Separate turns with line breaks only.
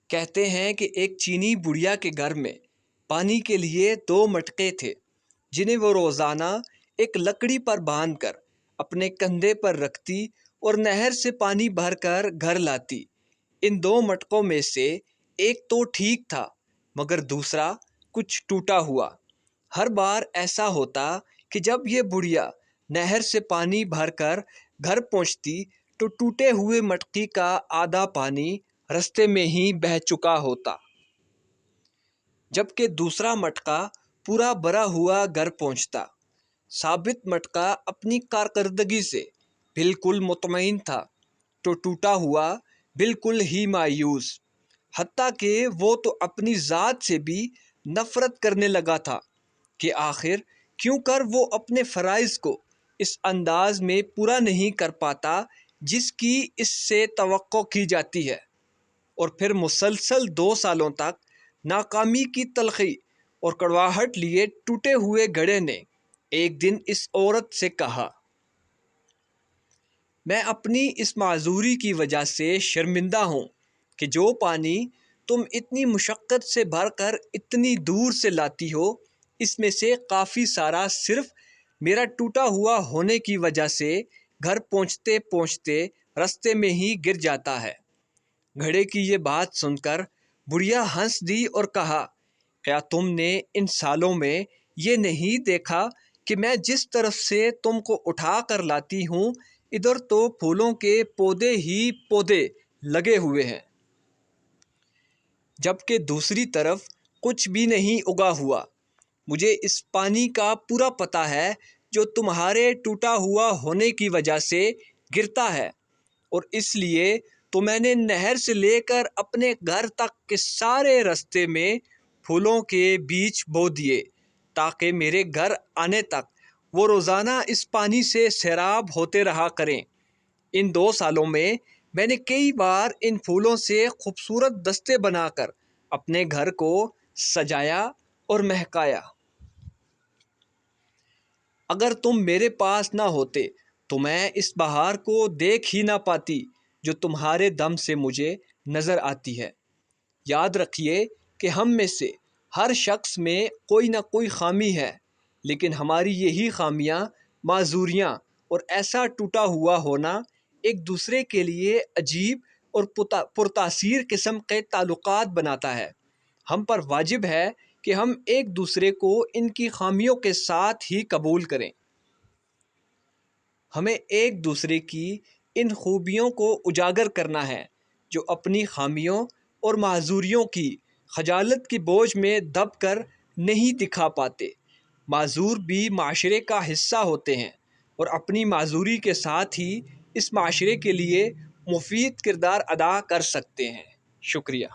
کہتے ہیں کہ ایک چینی بڑھیا کے گھر میں پانی کے لیے 2 مٹکے تھے جنہیں وہ روزانہ ایک لکڑی پر باندھ کر اپنے کندھے پر رکھتی اور نہر سے پانی بھر کر گھر لاتی۔ ان 2 مٹکوں میں سے ایک تو ٹھیک تھا مگر دوسرا کچھ ٹوٹا ہوا۔ ہر بار ایسا ہوتا کہ جب یہ بڑھیا نہر سے پانی بھر کر گھر پہنچتی تو ٹوٹے ہوئے مٹکی کا آدھا پانی رستے میں ہی بہہ چکا ہوتا، جبکہ دوسرا مٹکا پورا بھرا ہوا گھر پہنچتا۔ ثابت مٹکا اپنی کارکردگی سے بالکل مطمئن تھا تو ٹوٹا ہوا بالکل ہی مایوس، حتیٰ کہ وہ تو اپنی ذات سے بھی نفرت کرنے لگا تھا کہ آخر کیوں کر وہ اپنے فرائض کو اس انداز میں پورا نہیں کر پاتا جس کی اس سے توقع کی جاتی ہے۔ اور پھر مسلسل 2 سالوں تک ناکامی کی تلخی اور کڑواہٹ لیے ٹوٹے ہوئے گھڑے نے ایک دن اس عورت سے کہا، میں اپنی اس معذوری کی وجہ سے شرمندہ ہوں کہ جو پانی تم اتنی مشقت سے بھر کر اتنی دور سے لاتی ہو، اس میں سے کافی سارا صرف میرا ٹوٹا ہوا ہونے کی وجہ سے گھر پہنچتے پہنچتے رستے میں ہی گر جاتا ہے۔ گھڑے کی یہ بات سن کر بڑھیا ہنس دی اور کہا، کیا تم نے ان سالوں میں یہ نہیں دیکھا کہ میں جس طرف سے تم کو اٹھا کر لاتی ہوں ادھر تو پھولوں کے پودے ہی پودے لگے ہوئے ہیں، جبکہ دوسری طرف کچھ بھی نہیں اگا ہوا۔ مجھے اس پانی کا پورا پتہ ہے جو تمہارے ٹوٹا ہوا ہونے کی وجہ سے گرتا ہے، اور اس لیے تو میں نے نہر سے لے کر اپنے گھر تک کے سارے رستے میں پھولوں کے بیج بو دیے تاکہ میرے گھر آنے تک وہ روزانہ اس پانی سے سیراب ہوتے رہا کریں۔ ان 2 سالوں میں نے کئی بار ان پھولوں سے خوبصورت دستے بنا کر اپنے گھر کو سجایا اور مہکایا۔ اگر تم میرے پاس نہ ہوتے تو میں اس بہار کو دیکھ ہی نہ پاتی جو تمہارے دم سے مجھے نظر آتی ہے۔ یاد رکھیے کہ ہم میں سے ہر شخص میں کوئی نہ کوئی خامی ہے، لیکن ہماری یہی خامیاں، معذوریاں اور ایسا ٹوٹا ہوا ہونا ایک دوسرے کے لیے عجیب اور پرتاثیر قسم کے تعلقات بناتا ہے۔ ہم پر واجب ہے کہ ہم ایک دوسرے کو ان کی خامیوں کے ساتھ ہی قبول کریں۔ ہمیں ایک دوسرے کی ان خوبیوں کو اجاگر کرنا ہے جو اپنی خامیوں اور معذوریوں کی خجالت کی بوجھ میں دب کر نہیں دکھا پاتے۔ معذور بھی معاشرے کا حصہ ہوتے ہیں اور اپنی معذوری کے ساتھ ہی اس معاشرے کے لیے مفید کردار ادا کر سکتے ہیں۔ شکریہ۔